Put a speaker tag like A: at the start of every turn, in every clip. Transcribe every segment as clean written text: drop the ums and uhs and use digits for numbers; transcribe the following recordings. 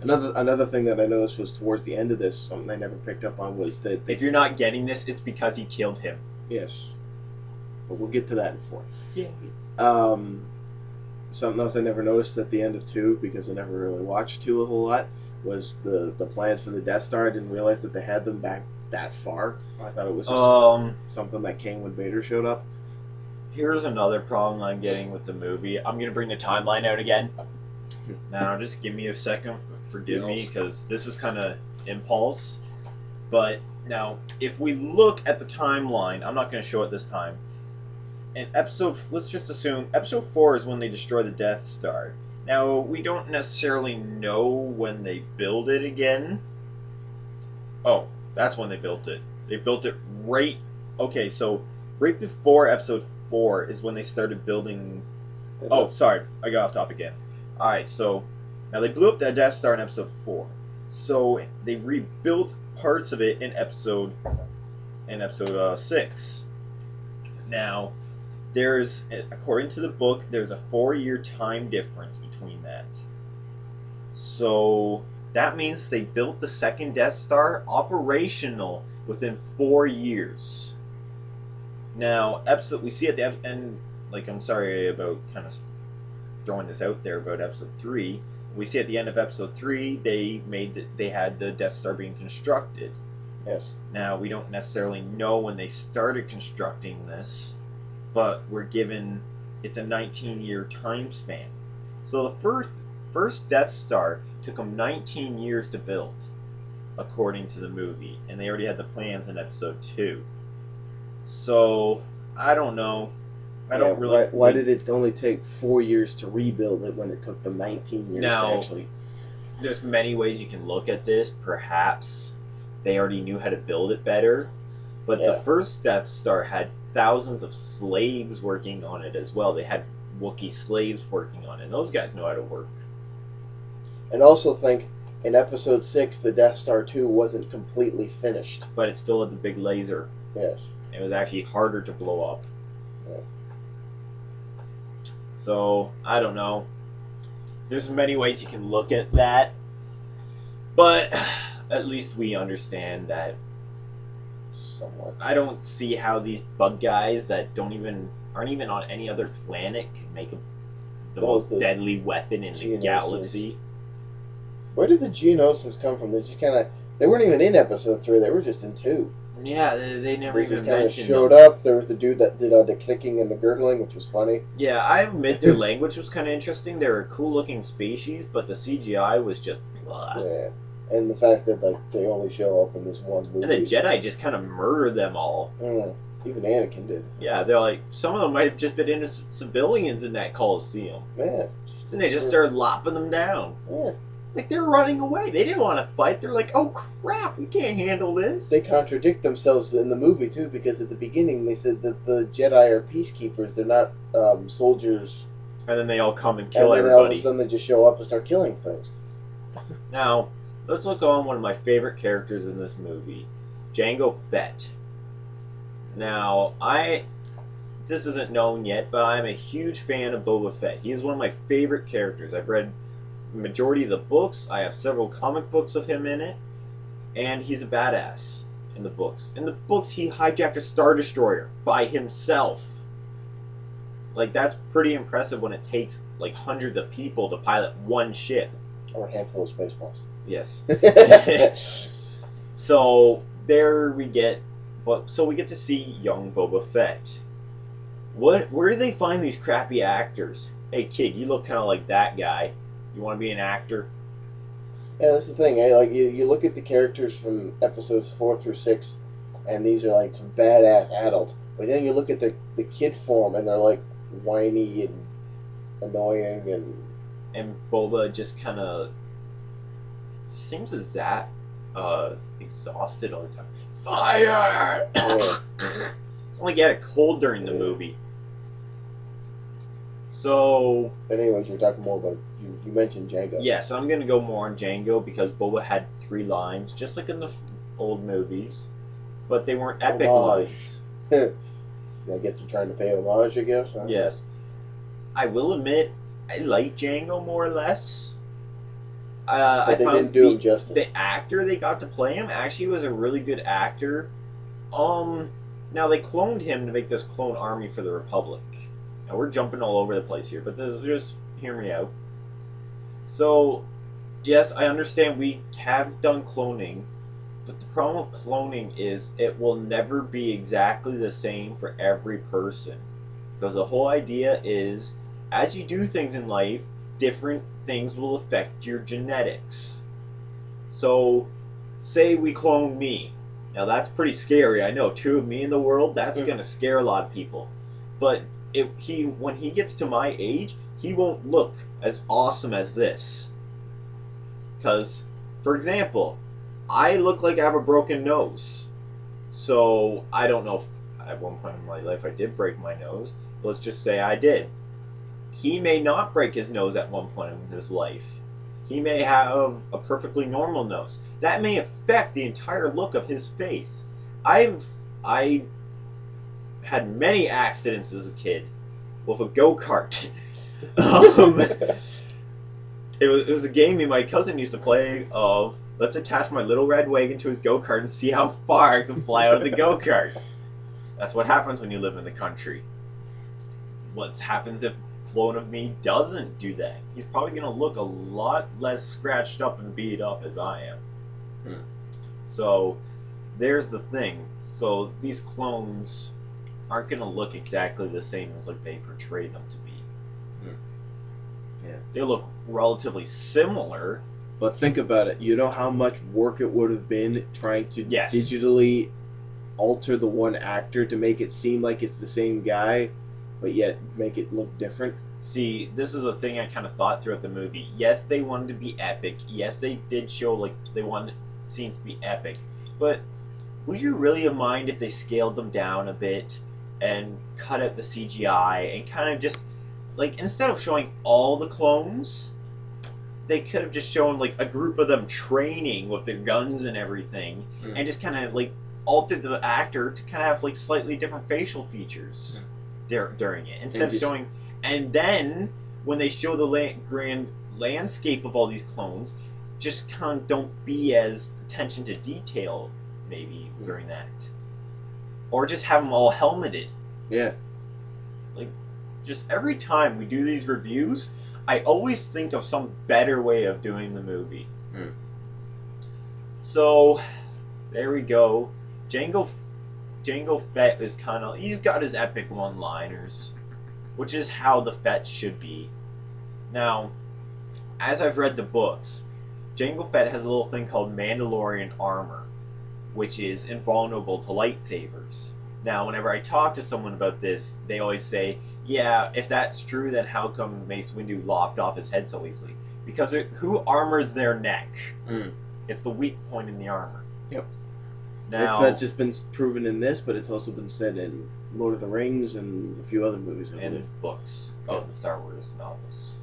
A: Another thing that I noticed was towards the end of this, something I never picked up on was that
B: if you're not getting this, it's because he killed him.
A: Yes, but we'll get to that in 4.
B: Yeah.
A: Something else I never noticed at the end of 2, because I never really watched 2 a whole lot, was the plans for the Death Star. I didn't realize that they had them back that far. I thought it was just something that came when Vader showed up.
B: Here's another problem I'm getting with the movie. I'm gonna bring the timeline out again. Now, just give me a second. Forgive me, because this is kind of impulse. But now, if we look at the timeline, I'm not going to show it this time. In let's just assume episode 4 is when they destroy the Death Star. Now, we don't necessarily know when they build it again. Oh, that's when they built it. They built it right... Okay, so right before episode 4 is when they started building... Oh, sorry, I got off topic again. Alright, so now they blew up the Death Star in episode 4. So they rebuilt parts of it in episode 6. Now, there's, according to the book, there's a 4-year time difference between that. So that means they built the second Death Star operational within 4 years. Now, we see at the end, like, I'm sorry about kind of throwing this out there about episode 3. We see at the end of episode 3 they had the Death Star being constructed.
A: Yes.
B: Now, we don't necessarily know when they started constructing this, but we're given it's a 19-year time span. So the first Death Star took them 19 years to build, according to the movie, and they already had the plans in episode 2. So I don't know. I don't really.
A: Why did it only take 4 years to rebuild it when it took them 19 years to actually?
B: There's many ways you can look at this. Perhaps they already knew how to build it better, but the first Death Star had thousands of slaves working on it as well. They had Wookiee slaves working on it, and those guys know how to work.
A: And also think, in episode 6, the Death Star 2 wasn't completely finished.
B: But it still had the big laser.
A: Yes.
B: It was actually harder to blow up.
A: Yeah.
B: So, I don't know. There's many ways you can look at that. But at least we understand that.
A: Somewhat.
B: I don't see how these bug guys that aren't even on any other planet can make the most deadly weapon in the galaxy.
A: Where did the Geonosians come from? They weren't even in episode 3. They were just in 2.
B: Yeah, they never even
A: kind of showed
B: them.
A: up. There was the dude that did all the clicking and the gurgling, which was funny.
B: Yeah, I admit their language was kind of interesting. They were a cool-looking species, but the CGI was just blah.
A: Yeah, and the fact that they only show up in this one movie.
B: And the Jedi just kind of murdered them all.
A: Even Anakin did.
B: Yeah, they're like, some of them might have just been innocent civilians in that Coliseum.
A: Yeah.
B: And they just started lopping them down.
A: Yeah.
B: Like, they're running away. They didn't want to fight. They're like, oh, crap, we can't handle this.
A: They contradict themselves in the movie, too, because at the beginning they said that the Jedi are peacekeepers. They're not soldiers.
B: And then they all come and kill everybody.
A: And then all of a sudden they just show up and start killing things.
B: Now, let's look on one of my favorite characters in this movie, Jango Fett. Now, this isn't known yet, but I'm a huge fan of Boba Fett. He is one of my favorite characters. I've read the majority of the books. I have several comic books of him in it, and he's a badass in the books. In the books, he hijacked a Star Destroyer by himself. Like, that's pretty impressive when it takes, like, hundreds of people to pilot one ship.
A: Or a handful of Spaceballs.
B: Yes. So, there we get... So we get to see young Boba Fett. Where do they find these crappy actors? Hey, kid, you look kind of like that guy. You want to be an actor?
A: Yeah, that's the thing. Like you look at the characters from episodes 4 through 6, and these are like some badass adults. But then you look at the kid form, and they're like whiny and annoying,
B: and Boba just kind of seems as that exhausted all the time. Fire!
A: Yeah.
B: It's like he had a cold during the movie. So...
A: But anyways, you're talking more about... You mentioned Jango.
B: Yeah, so I'm going to go more on Jango because Boba had 3 lines, just like in the old movies. But they weren't epic lines.
A: I guess they're trying to pay homage, I guess. Huh?
B: Yes. I will admit, I like Jango more or less. I
A: But they didn't
B: found
A: do him justice.
B: the actor they got to play him actually was a really good actor. Now they cloned him to make this clone army for the Republic. Now we're jumping all over the place here, but just hear me out. So, yes, I understand we have done cloning, but the problem with cloning is it will never be exactly the same for every person. Because the whole idea is, as you do things in life, different things will affect your genetics. So, say we clone me. Now that's pretty scary. I know, two of me in the world, that's gonna scare a lot of people. But when he gets to my age, he won't look as awesome as this. Because, for example, I look like I have a broken nose. So I don't know if at one point in my life I did break my nose. Let's just say I did. He may not break his nose at one point in his life. He may have a perfectly normal nose. That may affect the entire look of his face. I had many accidents as a kid with a go-kart. It was a game me and my cousin used to play of, let's attach my little red wagon to his go-kart and see how far I can fly out of the go-kart. That's what happens when you live in the country. What happens if a clone of me doesn't do that? He's probably going to look a lot less scratched up and beat up as I am. So, there's the thing. So, these clones aren't going to look exactly the same as like they portray them to be.
A: Yeah.
B: They look relatively similar.
C: But think about it. You know how much work it would have been trying to
B: Yes.
C: digitally alter the one actor to make it seem like it's the same guy, but yet make it look different?
B: See, this is a thing I kind of thought throughout the movie. Yes, they wanted to be epic. Yes, they did show like they wanted scenes to be epic. But would you really have mind if they scaled them down a bit and cut out the CGI and kind of just like instead of showing all the clones, they could have just shown like a group of them training with their guns and everything, and just kind of like altered the actor to kind of have like slightly different facial features during it instead of showing. And then when they show the grand landscape of all these clones, just kind of don't be as attention to detail maybe during that, or just have them all helmeted.
C: Yeah.
B: Like, just every time we do these reviews, I always think of some better way of doing the movie. So, there we go. Jango Fett is kind of... He's got his epic one-liners, which is how the Fett should be. Now, as I've read the books, Jango Fett has a little thing called Mandalorian armor, which is invulnerable to lightsabers. Now, whenever I talk to someone about this, they always say, yeah, if that's true, then how come Mace Windu lopped off his head so easily? Because who armors their neck? It's the weak point in the armor.
C: Yep.
B: Now,
C: It's not just been proven in this, but it's also been said in Lord of the Rings and a few other movies.
B: and books of the Star Wars novels.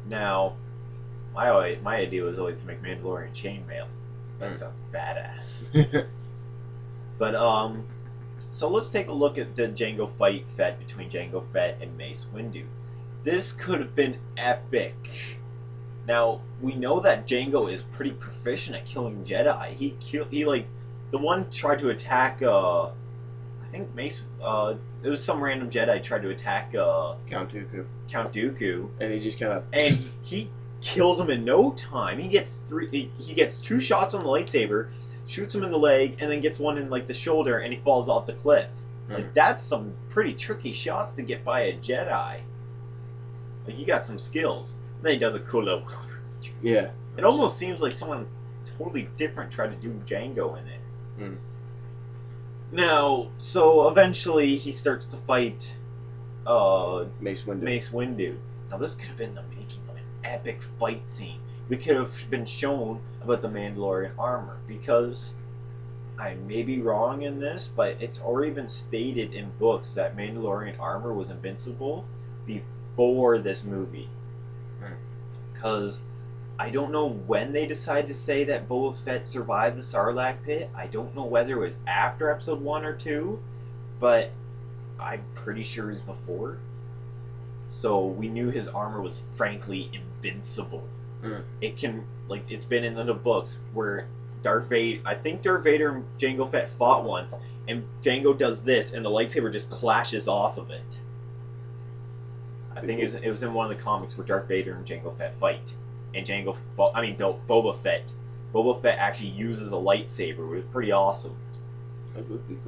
B: Now, my idea was always to make Mandalorian chainmail. That sounds badass. But so let's take a look at the Jango fight Fett between Jango Fett and Mace Windu. This could have been epic. Now we know that Jango is pretty proficient at killing Jedi. He like the one tried to attack. I think Mace. It was some random Jedi tried to attack
C: Count Dooku.
B: Count Dooku,
C: And he just kind of...
B: and he kills him in no time. He gets He gets 2 shots on the lightsaber, shoots him in the leg, and then gets one in like the shoulder, and he falls off the cliff. Like that's some pretty tricky shots to get by a Jedi. Like he got some skills. And then he does a cool little...
C: Yeah.
B: It almost seems like someone totally different tried to do Jango in it. Now, so eventually he starts to fight
C: Mace Windu.
B: Mace Windu. Now this could have been the making of an epic fight scene. We could have been shown about the Mandalorian armor, because I may be wrong in this, but it's already been stated in books that Mandalorian armor was invincible before this movie. Because I don't know when they decided to say that Boba Fett survived the Sarlacc pit. I don't know whether it was after episode 1 or 2, but I'm pretty sure it was before. So we knew his armor was frankly invincible. It can, like, it's been in the books where I think Darth Vader and Jango Fett fought once, and Jango does this, and the lightsaber just clashes off of it. I think it was in one of the comics where Darth Vader and Jango Fett fight, and Boba Fett. Boba Fett actually uses a lightsaber, which is pretty awesome,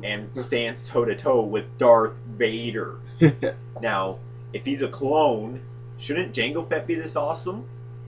B: and stands toe to toe with Darth Vader. Now, if he's a clone, shouldn't Jango Fett be this awesome?